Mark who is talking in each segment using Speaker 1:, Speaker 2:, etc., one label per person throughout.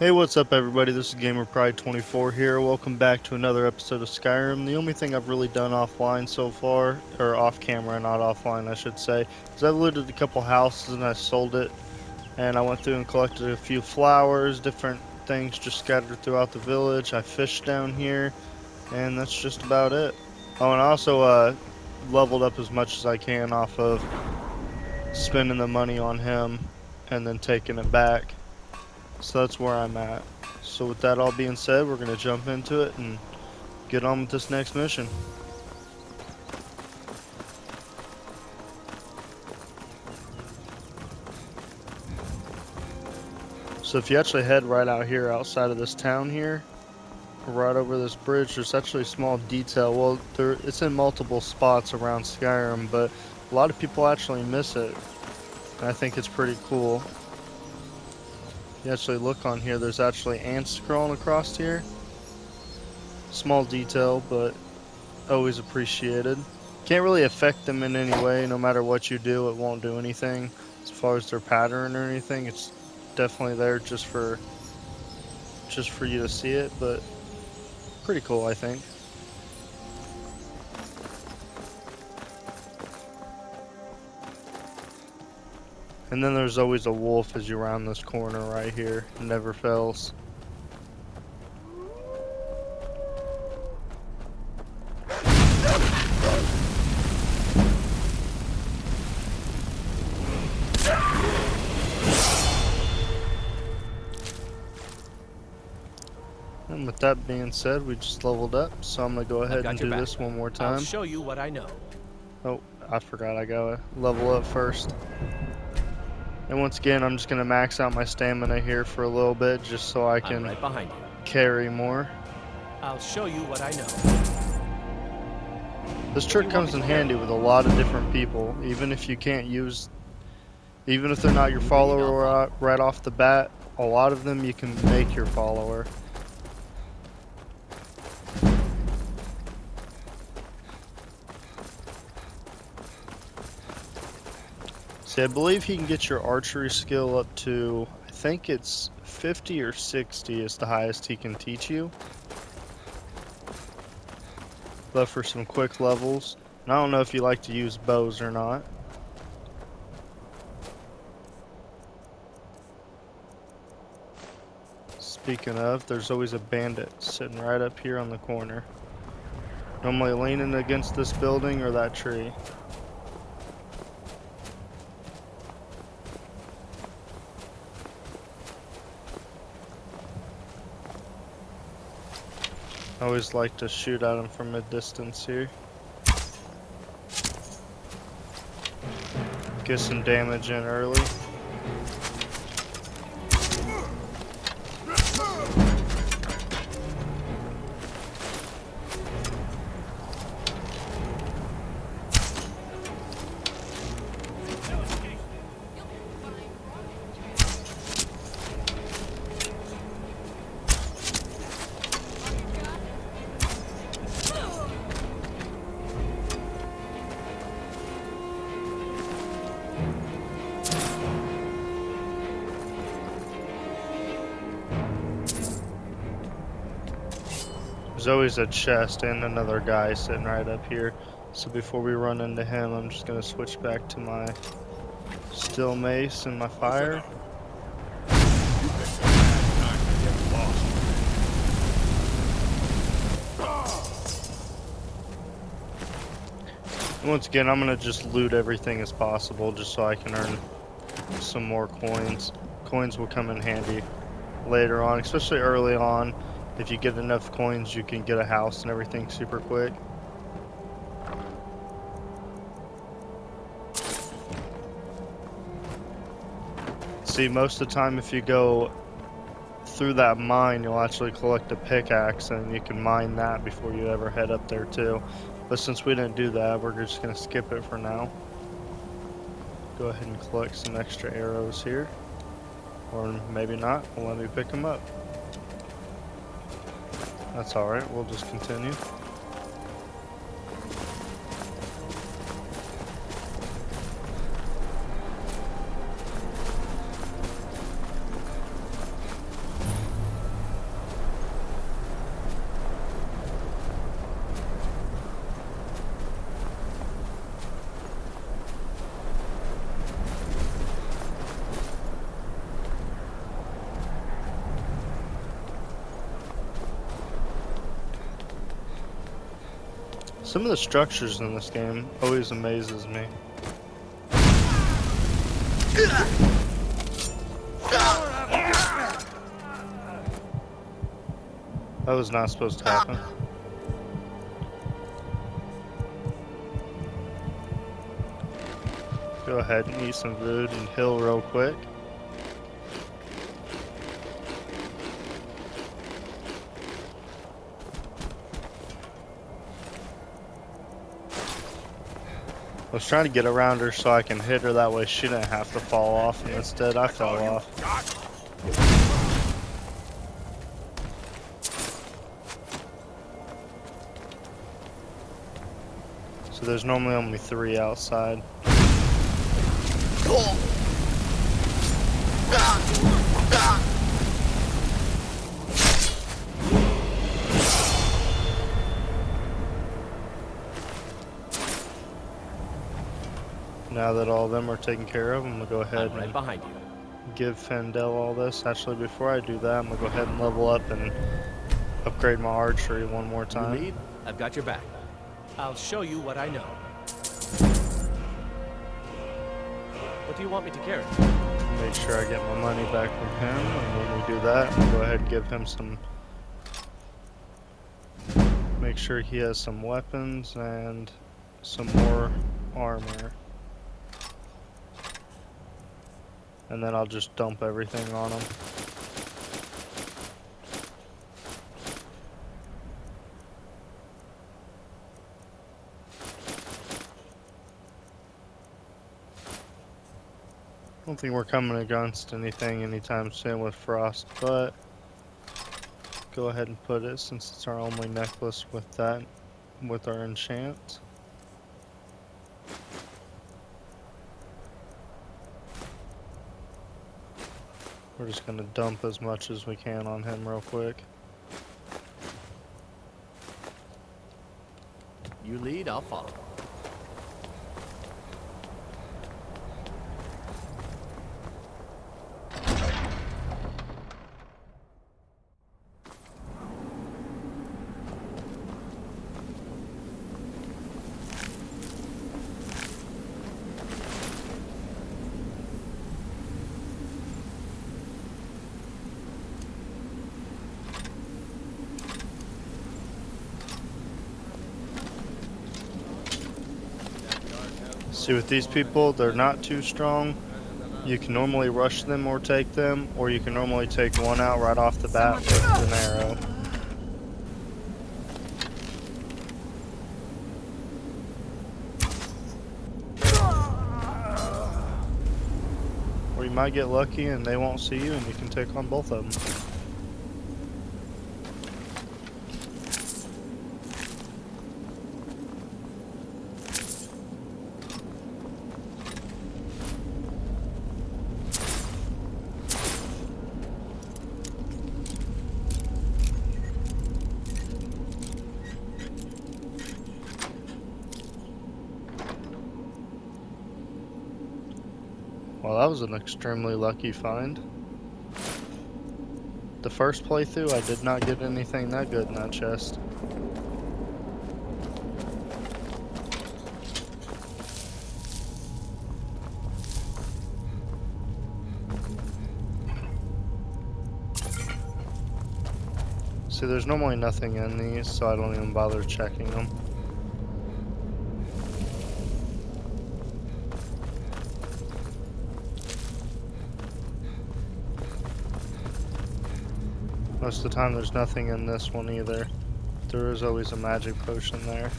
Speaker 1: Hey, what's up, everybody? This is GamerPride24 here. Welcome back to another episode of Skyrim. The only thing I've really done offline so far, or off camera, not offline, I should say, is I've looted a couple houses and I sold it. And I went through and collected a few flowers, different things just scattered throughout the village. I fished down here, and that's just about it. Oh, and I also leveled up as much as I can off of spending the money on him and then taking it back. So that's where I'm at. So with that all being said, we're going to jump into it and get on with this next mission. So if you actually head right out here outside of this town here, right over this bridge, there's actually a small detail. Well, it's in multiple spots around Skyrim, but a lot of people actually miss it. And I think it's pretty cool. If you actually look on here, there's actually ants crawling across here. Small detail, but always appreciated. Can't really affect them in any way. No matter what you do, it won't do anything as far as their pattern or anything. It's definitely there just for you to see it, but pretty cool, I think. And then there's always a wolf as you round this corner right here. It never fails. And with that being said, we just leveled up, so I'm gonna go ahead and do this one more time.
Speaker 2: I'll show you what I know.
Speaker 1: Oh, I forgot I gotta level up first. And once again, I'm just gonna max out my stamina here for a little bit, just so I can
Speaker 2: right behind you.
Speaker 1: Carry more.
Speaker 2: I'll show you what I know.
Speaker 1: This trick comes in handy with a lot of different people, even if they're not your follower right off the bat. A lot of them you can make your follower. See, I believe he can get your archery skill up to, I think it's 50 or 60 is the highest he can teach you. But for some quick levels, and I don't know if you like to use bows or not. Speaking of, there's always a bandit sitting right up here on the corner. Normally leaning against this building or that tree. I always like to shoot at him from a distance here. Get some damage in early. There's always a chest and another guy sitting right up here. So before we run into him, I'm just going to switch back to my steel mace and my fire. And once again, I'm going to just loot everything as possible just so I can earn some more coins. Coins will come in handy later on, especially early on. If you get enough coins, you can get a house and everything super quick. See, most of the time if you go through that mine, you'll actually collect a pickaxe and you can mine that before you ever head up there too. But since we didn't do that, we're just going to skip it for now. Go ahead and collect some extra arrows here. Or maybe not, we'll let me pick them up. That's alright, we'll just continue. Some of the structures in this game always amazes me. That was not supposed to happen. Go ahead and eat some food and heal real quick. I was trying to get around her so I can hit her, that way she didn't have to fall off, and instead I fell off. So there's normally only 3 outside. Now that all of them are taken care of, I'm gonna go ahead
Speaker 2: I'm right
Speaker 1: and
Speaker 2: behind you.
Speaker 1: give Fendel all this. Actually, before I do that, I'm gonna go ahead and level up and upgrade my archery one more
Speaker 2: You
Speaker 1: time.
Speaker 2: lead, I've got your back. I'll show you what I know. What do you want me to carry?
Speaker 1: Make sure I get my money back from him, and when we do that, I'll go ahead and give him some. Make sure he has some weapons and some more armor. And then I'll just dump everything on him. I don't think we're coming against anything anytime soon with Frost, but go ahead and put it since it's our only necklace with that, with our enchant. We're just gonna dump as much as we can on him real quick.
Speaker 2: You lead, I'll follow.
Speaker 1: See, with these people, they're not too strong. You can normally rush them or take them, or you can normally take one out right off the bat with an arrow. Or you might get lucky and they won't see you and you can take on both of them. Well, that was an extremely lucky find. The first playthrough, I did not get anything that good in that chest. See, there's normally nothing in these, so I don't even bother checking them. Most of the time there's nothing in this one either. There is always a magic potion there.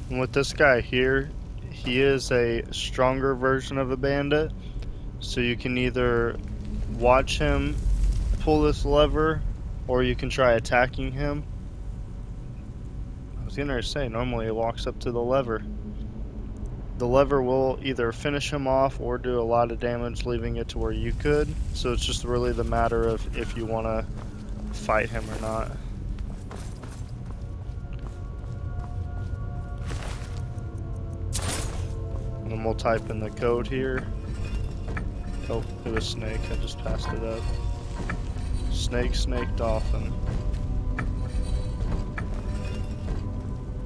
Speaker 1: And with this guy here, he is a stronger version of a bandit. So you can either watch him pull this lever, or you can try attacking him. I was gonna say, normally he walks up to the lever. The lever will either finish him off or do a lot of damage, leaving it to where you could. So it's just really the matter of if you want to fight him or not. And then we'll type in the code here. Oh, it was Snake. I just passed it up. Snake, snake, dolphin.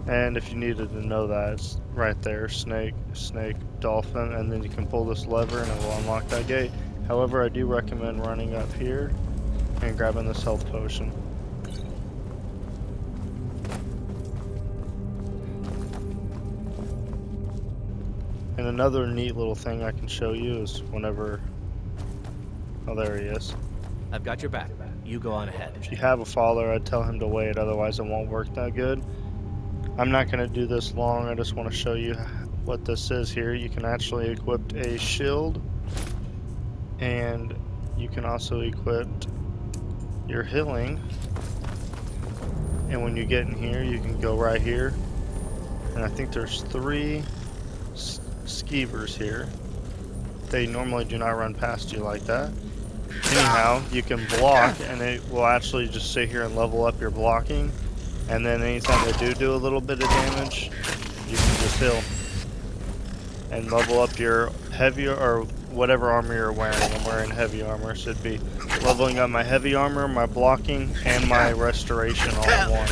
Speaker 1: And if you needed to know that, it's right there, snake, snake, dolphin, and then you can pull this lever and it will unlock that gate. However, I do recommend running up here and grabbing this health potion. And another neat little thing I can show you is whenever... Oh, there he is.
Speaker 2: I've got your back. You go on ahead.
Speaker 1: If you have a follower, I'd tell him to wait, otherwise it won't work that good. I'm not going to do this long, I just want to show you what this is here. You can actually equip a shield, and you can also equip your healing. And when you get in here, you can go right here. And I think there's 3 skeevers here. They normally do not run past you like that. Anyhow, you can block, and it will actually just sit here and level up your blocking. And then anytime they do a little bit of damage, you can just heal. And level up your heavy, or whatever armor you're wearing. I'm wearing heavy armor, so it'd be leveling up my heavy armor, my blocking, and my restoration all in one.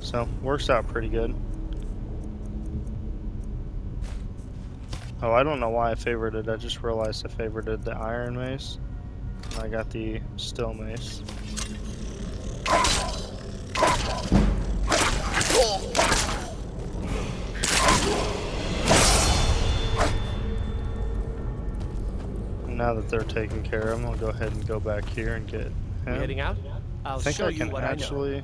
Speaker 1: So, works out pretty good. Oh, I don't know why I favorited. I just realized I favorited the iron mace. And I got the steel mace. And now that they're taken care of, I'll go ahead and go back here and get him.
Speaker 2: You heading out? I'll show you what I know.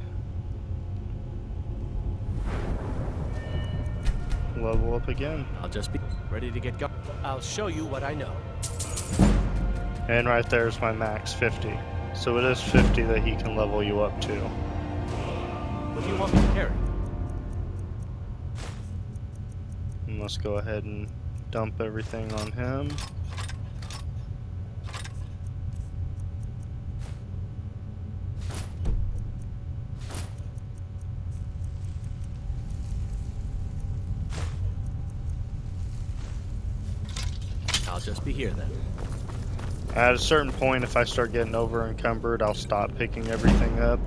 Speaker 1: Level up again.
Speaker 2: I'll just be ready to get going. I'll show you what I know.
Speaker 1: And right there's my max 50. So it is 50 that he can level you up to.
Speaker 2: What do you want me to carry?
Speaker 1: And let's go ahead and dump everything on him.
Speaker 2: I'll just be here then.
Speaker 1: At a certain point, if I start getting over encumbered, I'll stop picking everything up.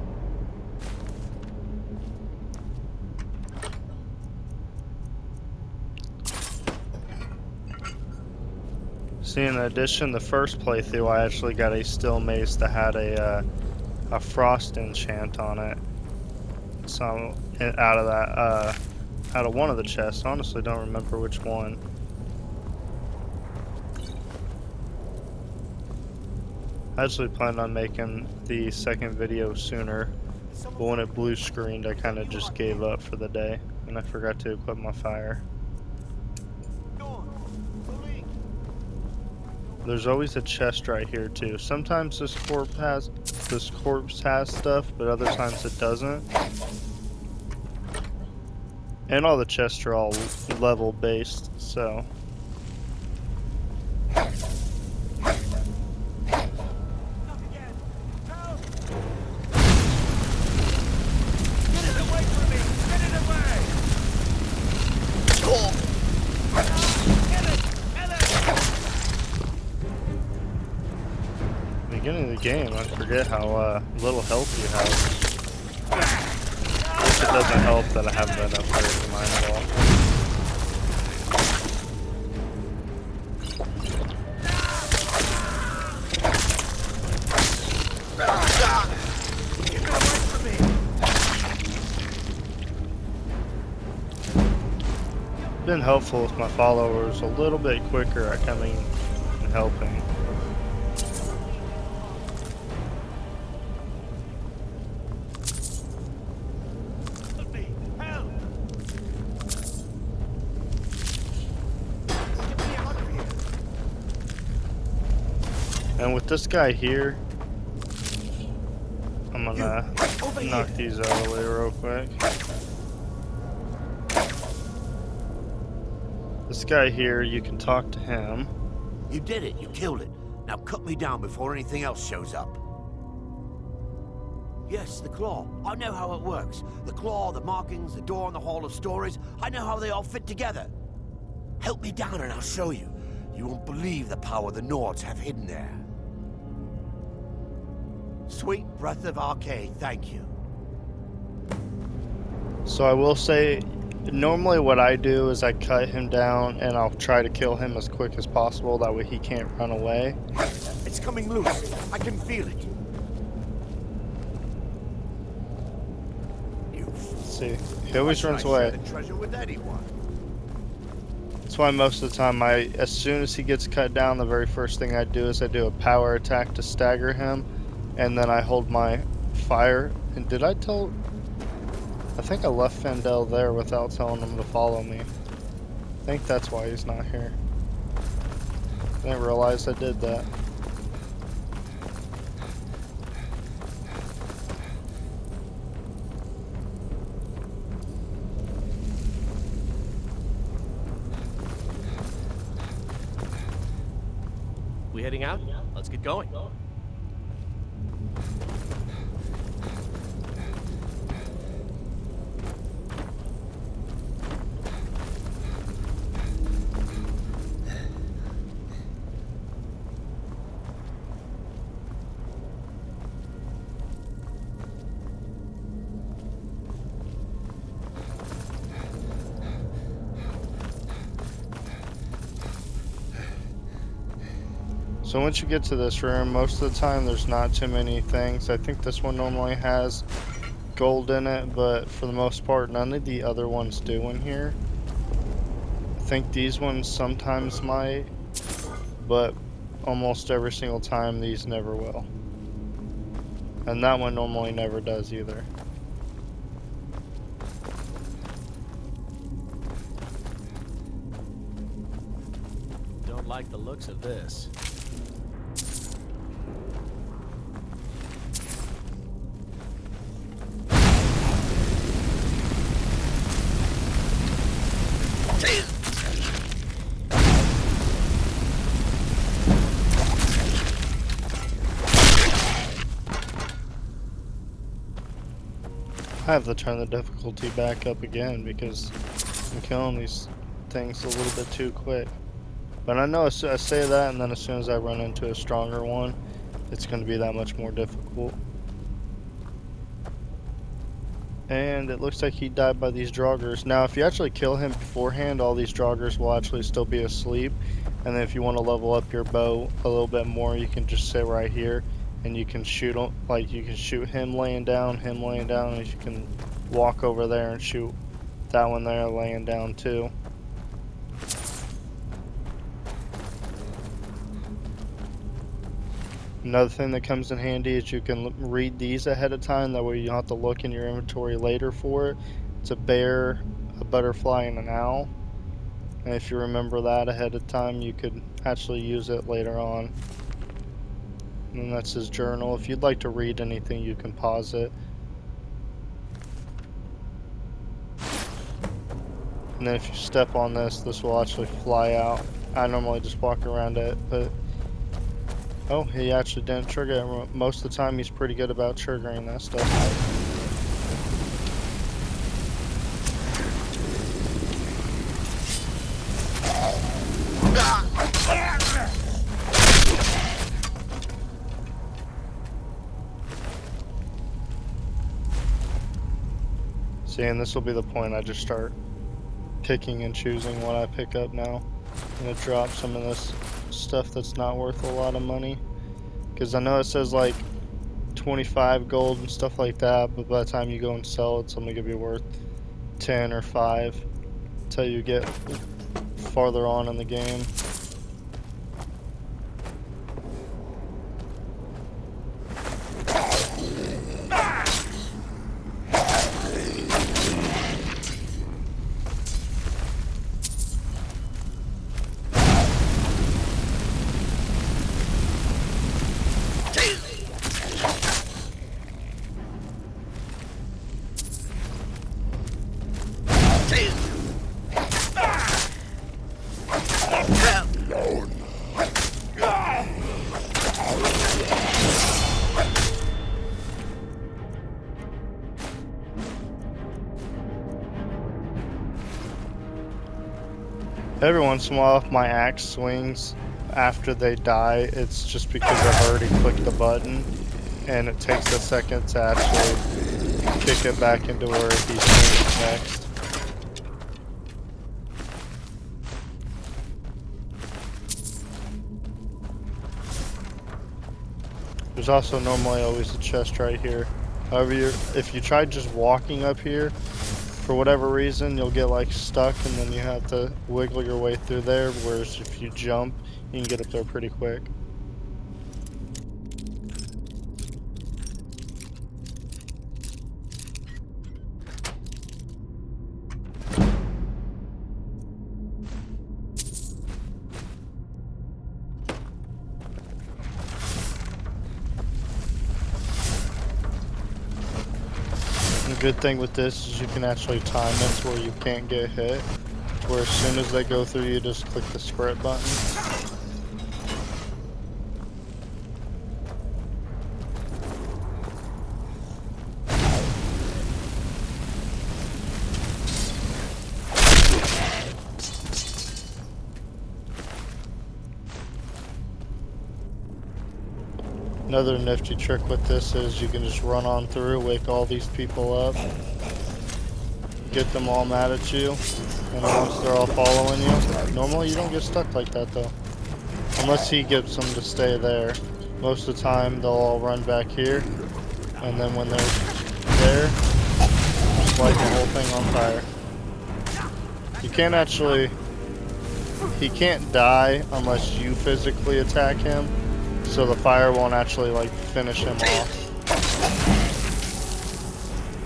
Speaker 1: See, in addition, the first playthrough, I actually got a steel mace that had a frost enchant on it. So out of that, out of one of the chests. Honestly, don't remember which one. I actually planned on making the second video sooner, but when it blue screened, I kind of just gave up for the day, and I forgot to equip my fire. There's always a chest right here too. Sometimes this corpse has stuff, but other times it doesn't. And all the chests are all level based, so. Beginning of the game, I forget how little health you have. I guess it doesn't help that I haven't been upgrading mine at all. Been helpful with my followers a little bit quicker at coming and helping. And with this guy here, I'm gonna knock these out of the way real quick. This guy here, you can talk to him.
Speaker 3: You did it. You killed it. Now cut me down before anything else shows up. Yes, the claw. I know how it works. The claw, the markings, the door in the Hall of Stories. I know how they all fit together. Help me down and I'll show you. You won't believe the power the Nords have hidden in there. Sweet breath of Arcade, thank you.
Speaker 1: So I will say, normally what I do is I cut him down and I'll try to kill him as quick as possible. That way he can't run away.
Speaker 3: It's coming loose. I can feel it. You fool.
Speaker 1: See, he always
Speaker 3: Why
Speaker 1: runs
Speaker 3: should I share
Speaker 1: away.
Speaker 3: the treasure with anyone?
Speaker 1: That's why most of the time, as soon as he gets cut down, the very first thing I do is I do a power attack to stagger him, and then I hold my fire. And did I tell? I think I left Fendel there without telling him to follow me. I think that's why he's not here. I didn't realize I did that.
Speaker 2: We heading out? Let's get going.
Speaker 1: So once you get to this room, most of the time there's not too many things. I think this one normally has gold in it, but for the most part, none of the other ones do in here. I think these ones sometimes might, but almost every single time these never will. And that one normally never does either.
Speaker 2: Don't like the looks of this.
Speaker 1: I have to turn the difficulty back up again because I'm killing these things a little bit too quick. But I know I say that, and then as soon as I run into a stronger one, it's going to be that much more difficult. And it looks like he died by these Draugrs. Now, if you actually kill him beforehand, all these Draugrs will actually still be asleep. And then if you want to level up your bow a little bit more, you can just sit right here and you can shoot him. Like, you can shoot him laying down, and you can walk over there and shoot that one there laying down too. Another thing that comes in handy is you can read these ahead of time, that way you don't have to look in your inventory later for it. It's a bear, a butterfly, and an owl. And if you remember that ahead of time, you could actually use it later on. And that's his journal. If you'd like to read anything, you can pause it. And then if you step on this, this will actually fly out. I normally just walk around it, but oh, he actually didn't trigger it. Most of the time, he's pretty good about triggering that stuff. See, and this will be the point I just start picking and choosing what I pick up now. I'm gonna drop some of this stuff that's not worth a lot of money, because I know it says like 25 gold and stuff like that, but by the time you go and sell it, it's only gonna be worth 10 or 5 until you get farther on in the game. Every once in a while, if my axe swings, after they die, it's just because I've already clicked the button, and it takes a second to actually kick it back into where he's moving next. There's also normally always a chest right here. However, if you try just walking up here, for whatever reason, you'll get like stuck and then you have to wiggle your way through there, whereas if you jump, you can get up there pretty quick. The good thing with this is you can actually time it to where you can't get hit, to where as soon as they go through, you just click the script button. Another nifty trick with this is you can just run on through, wake all these people up, get them all mad at you, and then once they're all following you, normally you don't get stuck like that though. Unless he gets them to stay there. Most of the time they'll all run back here, and then when they're there, just light the whole thing on fire. You can't actually, he can't die unless you physically attack him. So the fire won't actually like finish him off.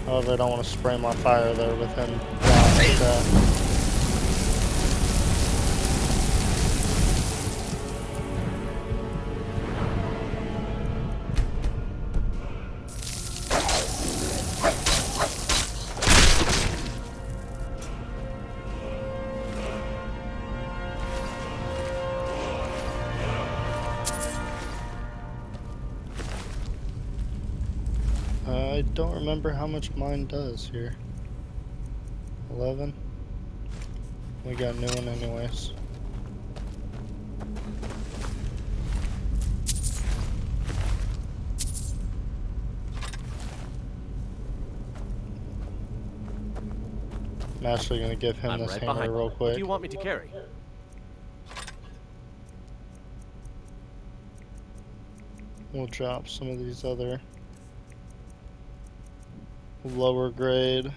Speaker 1: However, I don't want to spray my fire there with him down like that. I don't remember how much mine does here. 11? We got a new one anyways. I'm actually gonna give him this hammer real quick.
Speaker 2: What do you want me to carry?
Speaker 1: We'll drop some of these other lower grade.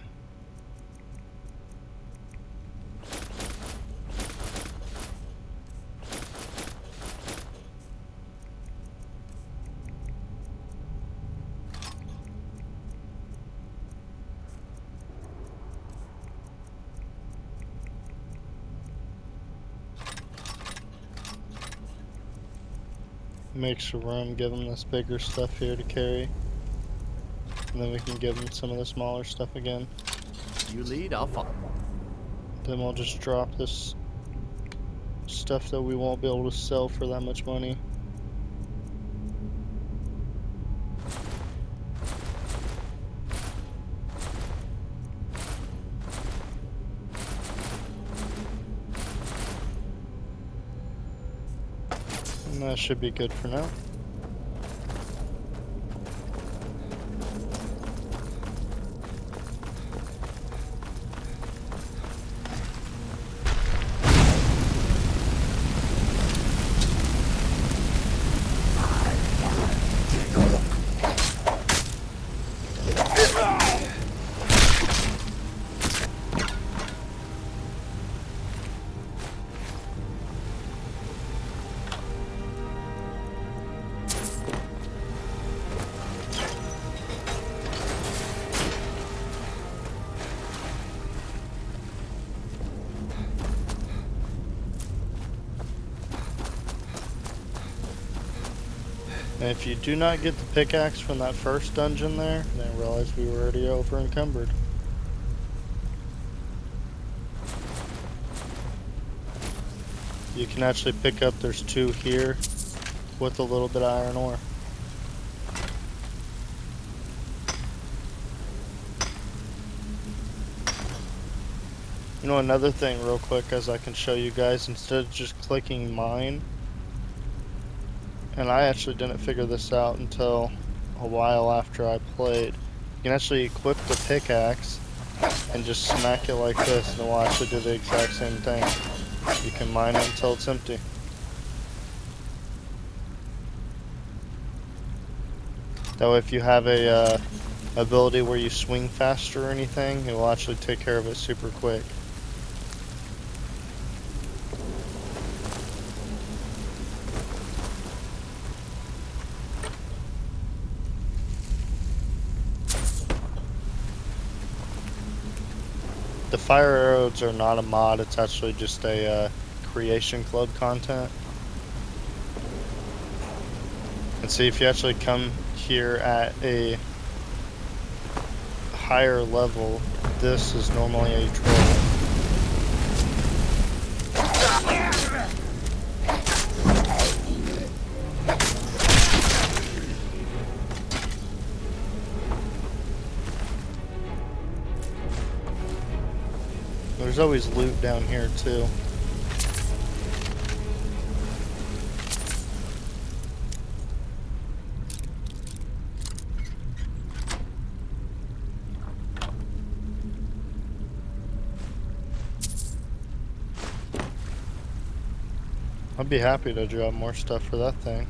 Speaker 1: Makes room, give them this bigger stuff here to carry. And then we can give them some of the smaller stuff again.
Speaker 2: You lead, I'll follow.
Speaker 1: Then we'll just drop this stuff that we won't be able to sell for that much money. And that should be good for now. And if you do not get the pickaxe from that first dungeon there, then realize we were already over encumbered. You can actually pick up, there's 2 here with a little bit of iron ore. You know, another thing real quick as I can show you guys, instead of just clicking mine, and I actually didn't figure this out until a while after I played. You can actually equip the pickaxe and just smack it like this, and it will actually do the exact same thing. You can mine it until it's empty. That way, if you have a ability where you swing faster or anything, it will actually take care of it super quick. The fire arrows are not a mod, it's actually just a creation club content. And see, if you actually come here at a higher level, this is normally a troll. There's always loot down here too. I'd be happy to drop more stuff for that thing.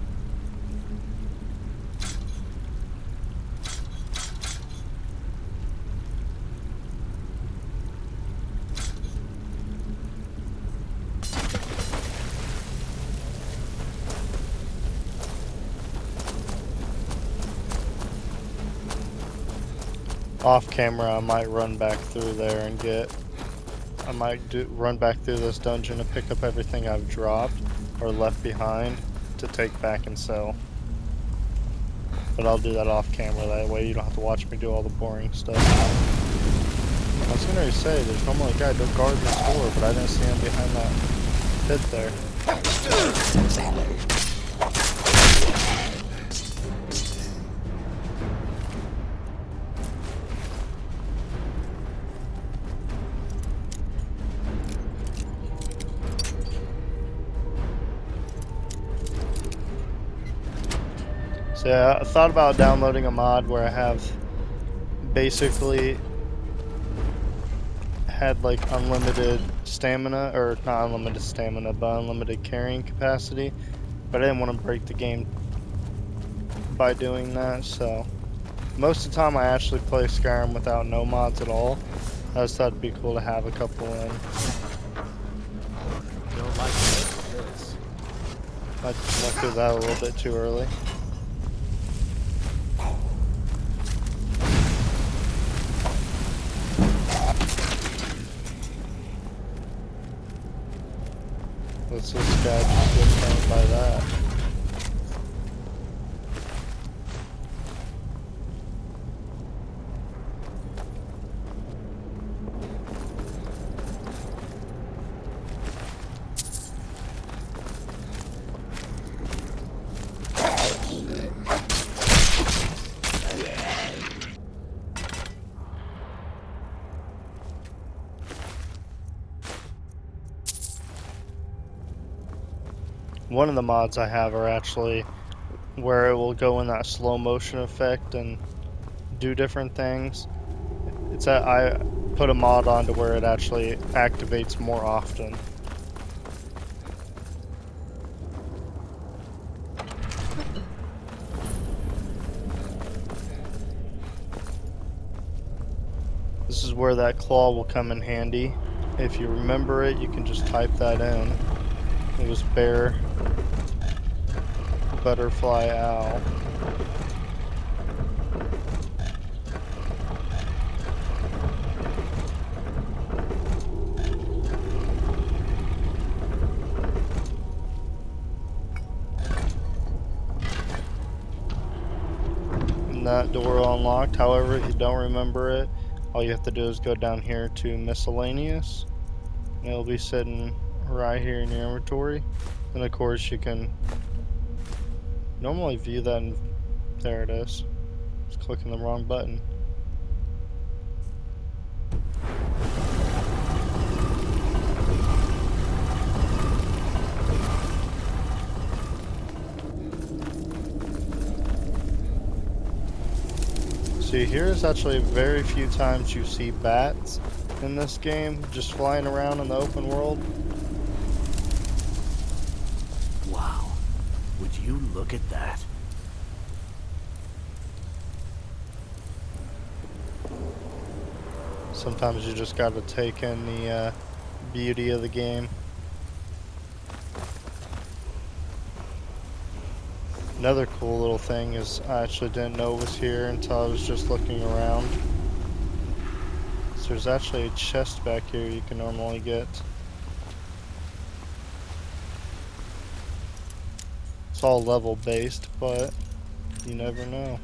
Speaker 1: Off camera, I might run back through there and run back through this dungeon and pick up everything I've dropped or left behind to take back and sell. But I'll do that off camera, that way you don't have to watch me do all the boring stuff. I was gonna say, there's normally a guy guarding the door, but I didn't see him behind that pit there. So yeah, I thought about downloading a mod where I have basically had like unlimited stamina, or not unlimited stamina, but unlimited carrying capacity. But I didn't want to break the game by doing that, so most of the time I actually play Skyrim without no mods at all. I just thought it'd be cool to have a couple in.
Speaker 2: Don't like this.
Speaker 1: I went through that a little bit too early. What's this guy just get thrown by that? One of the mods I have are actually where it will go in that slow motion effect and do different things. I put a mod on to where it actually activates more often. This is where that claw will come in handy. If you remember it, you can just type that in. It was bear, butterfly, owl. And that door unlocked. However, if you don't remember it, all you have to do is go down here to miscellaneous, and it'll be sitting right here in your inventory. And of course you can normally view that, and there it is. Just clicking the wrong button. See, here's actually very few times you see bats in this game just flying around in the open world.
Speaker 3: Wow. Would you look at that?
Speaker 1: Sometimes you just gotta take in the beauty of the game. Another cool little thing is I actually didn't know it was here until I was just looking around. So there's actually a chest back here you can normally get. It's all level based, but you never know.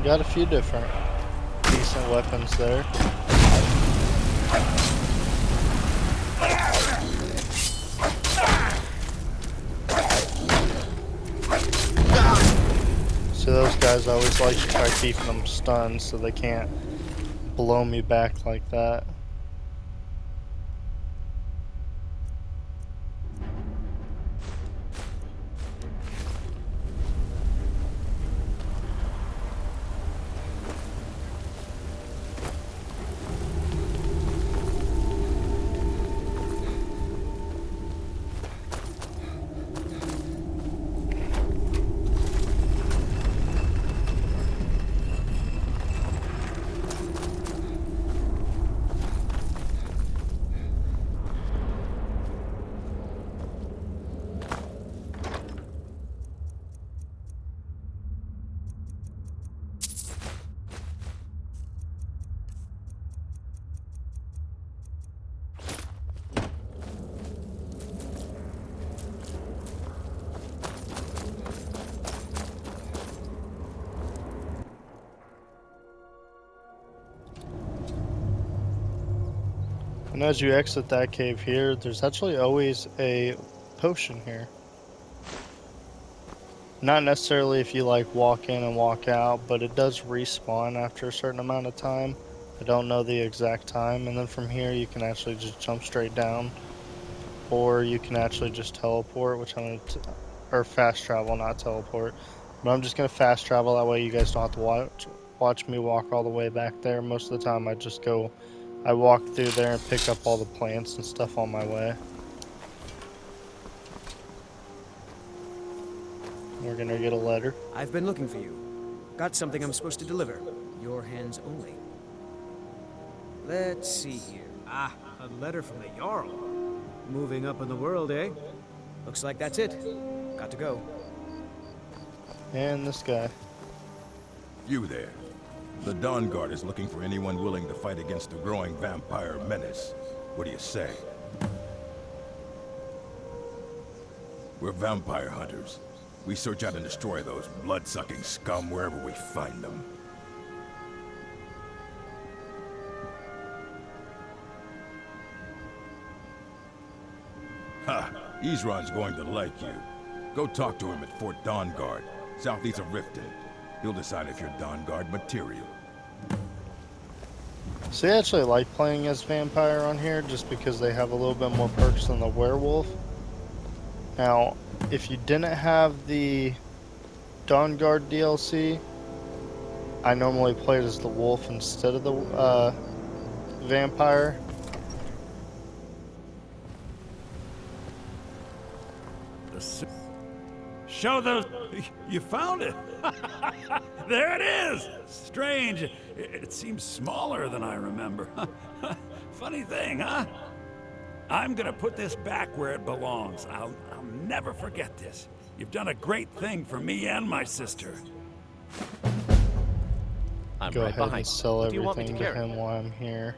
Speaker 1: Got a few different decent weapons there. So those guys always like to try keeping them stunned so they can't blow me back like that. And as you exit that cave here, there's actually always a potion here. Not necessarily if you like walk in and walk out, but it does respawn after a certain amount of time. I don't know the exact time. And then from here you can actually just jump straight down. Or you can actually just teleport, which I'm going to... Or fast travel, not teleport. But I'm just going to fast travel, that way you guys don't have to watch me walk all the way back there. Most of the time I just go... I walk through there and pick up all the plants and stuff on my way. We're gonna get a letter.
Speaker 4: I've been looking for you. Got something I'm supposed to deliver. Your hands only. Let's see here. Ah, a letter from the Jarl. Moving up in the world, eh? Looks like that's it. Got to go.
Speaker 1: And this guy.
Speaker 5: You there. The Dawnguard is looking for anyone willing to fight against the growing vampire menace. What do you say? We're vampire hunters. We search out and destroy those blood-sucking scum wherever we find them. Ha! Isran's going to like you. Go talk to him at Fort Dawnguard, southeast of Riften. He'll decide if you're Dawnguard material.
Speaker 1: So I actually like playing as vampire on here just because they have a little bit more perks than the werewolf. Now, if you didn't have the Dawnguard DLC, I normally played as the wolf instead of the vampire.
Speaker 6: Show those... You found it! There it is! Strange. It seems smaller than I remember. Funny thing, huh? I'm gonna put this back where it belongs. I'll never forget this. You've done a great thing for me and my sister.
Speaker 2: I'm
Speaker 1: go
Speaker 2: right
Speaker 1: ahead
Speaker 2: behind
Speaker 1: and
Speaker 2: you.
Speaker 1: sell
Speaker 2: What do you want me
Speaker 1: everything
Speaker 2: to
Speaker 1: to
Speaker 2: carry?
Speaker 1: him while I'm here.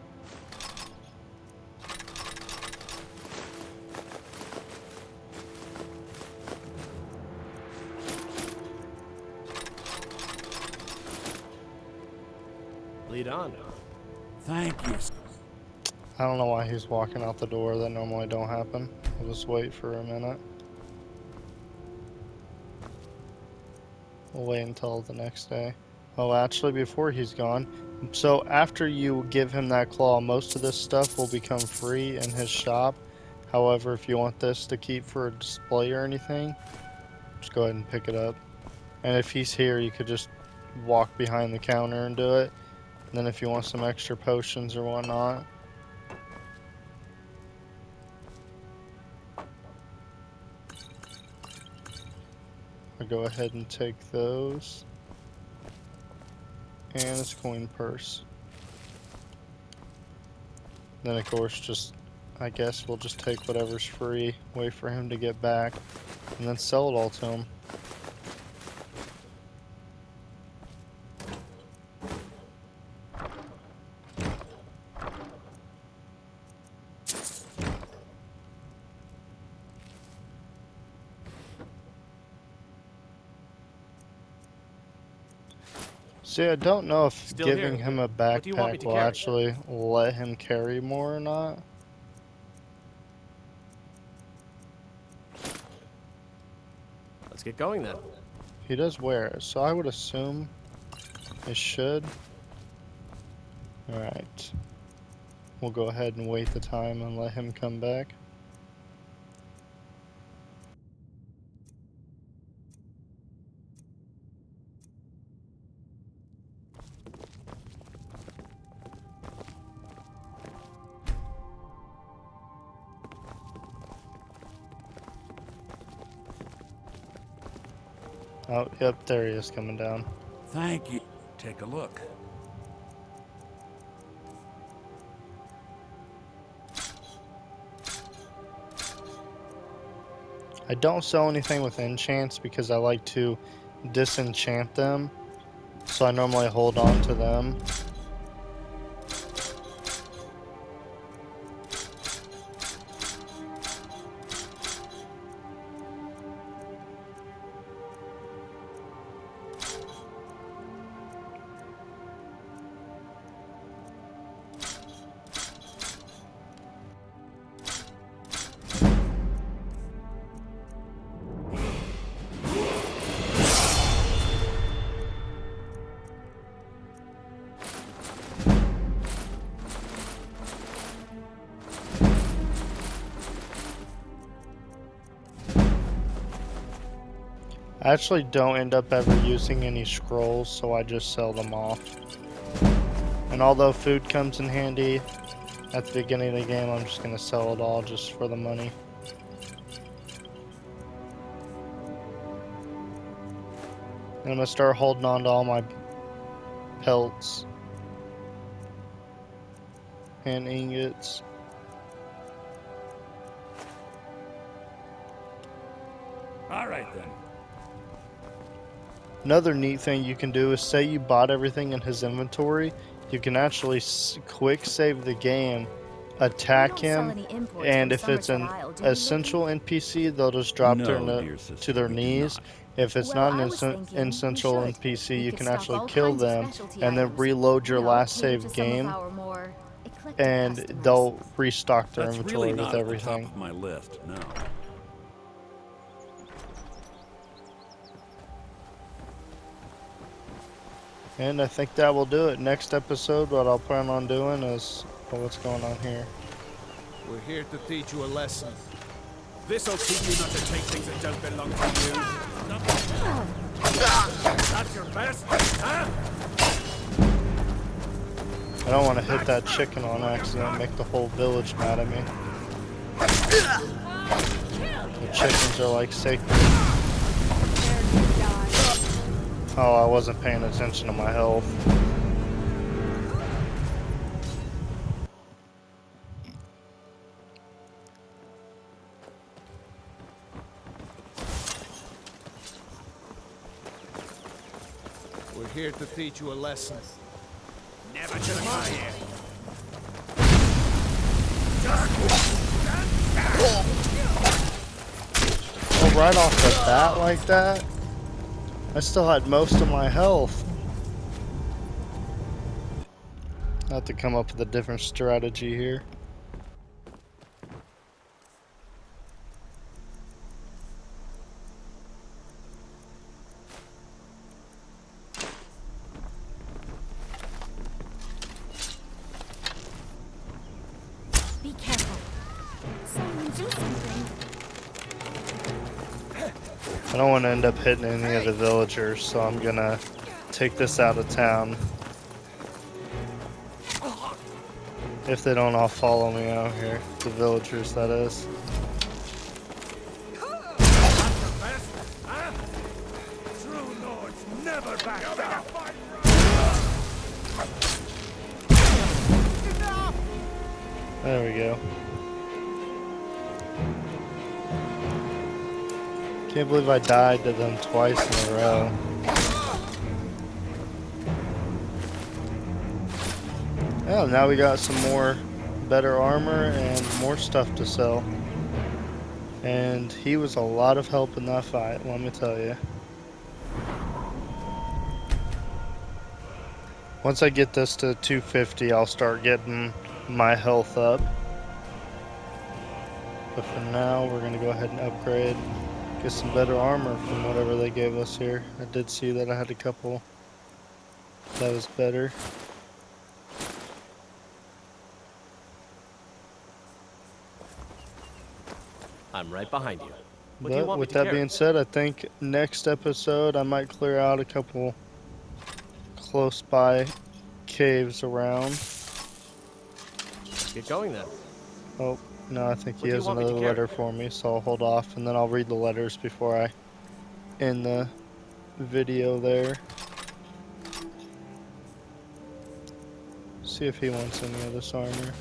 Speaker 2: Lead on.
Speaker 6: Thank you.
Speaker 1: I don't know why he's walking out the door. That normally don't happen. I'll just wait for a minute. We'll wait until the next day. Oh, actually, before he's gone. So after you give him that claw, most of this stuff will become free in his shop. However, if you want this to keep for a display or anything, just go ahead and pick it up. And if he's here, you could just walk behind the counter and do it. And then if you want some extra potions or whatnot, I'll go ahead and take those. And his coin purse. Then of course I guess we'll just take whatever's free, wait for him to get back, and then sell it all to him. See, I don't know if
Speaker 2: Still
Speaker 1: giving
Speaker 2: here.
Speaker 1: him a
Speaker 2: What do you want me
Speaker 1: backpack
Speaker 2: to
Speaker 1: will
Speaker 2: carry?
Speaker 1: actually let him carry more or not.
Speaker 2: Let's get going then.
Speaker 1: He does wear it, so I would assume it should. Alright. We'll go ahead and wait the time and let him come back. Oh, yep, there he is coming down.
Speaker 6: Thank you. Take a look.
Speaker 1: I don't sell anything with enchants because I like to disenchant them, so I normally hold on to them. I actually don't end up ever using any scrolls, so I just sell them off. And although food comes in handy at the beginning of the game, I'm just going to sell it all just for the money. And I'm going to start holding on to all my pelts and ingots.
Speaker 6: All right then.
Speaker 1: Another neat thing you can do is say you bought everything in his inventory, you can actually quick save the game, attack him, and if it's an essential NPC, they'll just drop
Speaker 6: No, dear sister,
Speaker 1: to their
Speaker 6: we do
Speaker 1: knees.
Speaker 6: not.
Speaker 1: If it's
Speaker 7: Well,
Speaker 1: not
Speaker 7: I
Speaker 1: an
Speaker 7: was thinking
Speaker 1: essential
Speaker 7: we should.
Speaker 1: NPC,
Speaker 7: We
Speaker 1: you
Speaker 7: could
Speaker 1: can
Speaker 7: stock
Speaker 1: actually
Speaker 7: all
Speaker 1: kill
Speaker 7: kinds of
Speaker 1: them
Speaker 7: specialty
Speaker 1: and then
Speaker 7: items,
Speaker 1: reload your last
Speaker 7: cater to
Speaker 1: save
Speaker 7: some of
Speaker 1: game,
Speaker 7: our more eclectic
Speaker 1: and
Speaker 7: customers.
Speaker 1: they'll restock their
Speaker 6: That's
Speaker 1: inventory
Speaker 6: really not
Speaker 1: with
Speaker 6: at the top
Speaker 1: everything.
Speaker 6: of my list, no.
Speaker 1: And I think that will do it. Next episode, what I'll plan on doing is, oh, what's going on here?
Speaker 4: We're here to teach you a lesson.
Speaker 2: This'll teach you not to take things that don't belong to you. That's your best, huh?
Speaker 1: I don't want to hit that chicken on accident and make the whole village mad at me. The chickens are like sacred. Oh, I wasn't paying attention to my health.
Speaker 4: We're here to teach you a lesson.
Speaker 1: Oh, right off the bat like that? I still had most of my health. I have to come up with a different strategy here.
Speaker 7: Be careful. Someone do something.
Speaker 1: I don't want to end up hitting any of the villagers, so I'm gonna take this out of town. If they don't all follow me out here. The villagers, that is.
Speaker 6: True lords never back down.
Speaker 1: There we go. Can't believe I died to them twice in a row. Oh, now we got some more better armor and more stuff to sell. And he was a lot of help in that fight, let me tell you. Once I get this to 250, I'll start getting my health up. But for now, we're gonna go ahead and upgrade. Get some better armor from whatever they gave us here. I did see that I had a couple that was better.
Speaker 2: I'm right behind you. What do you
Speaker 1: But
Speaker 2: want me
Speaker 1: with
Speaker 2: to
Speaker 1: that
Speaker 2: carry?
Speaker 1: being said, I think next episode I might clear out a couple close by caves around.
Speaker 2: Get going then.
Speaker 1: Oh, no, I think
Speaker 2: What
Speaker 1: he
Speaker 2: do you
Speaker 1: has
Speaker 2: want me to
Speaker 1: another
Speaker 2: carry?
Speaker 1: letter for me, so I'll hold off and then I'll read the letters before I end the video there. See if he wants any of this armor.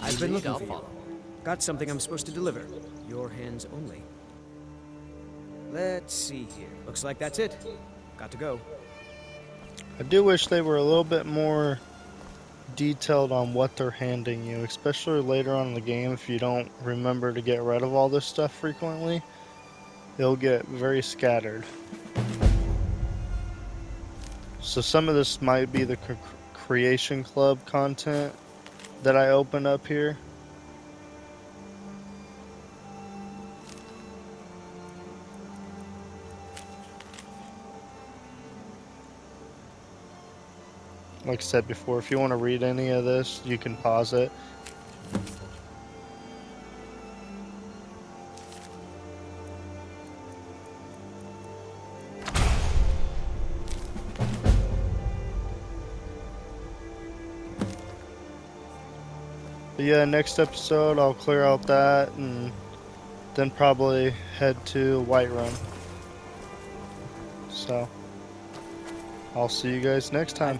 Speaker 4: I've been looking
Speaker 2: I'll
Speaker 4: for you.
Speaker 2: follow.
Speaker 4: Got something I'm supposed to deliver. Your hands only. Let's see here. Looks like that's it. Got to go.
Speaker 1: I do wish they were a little bit more detailed on what they're handing you, especially later on in the game. If you don't remember to get rid of all this stuff frequently, it'll get very scattered. So some of this might be the Creation Club content that I opened up here. Like I said before, if you want to read any of this, you can pause it. But yeah, next episode I'll clear out that and then probably head to Whiterun. So, I'll see you guys next time.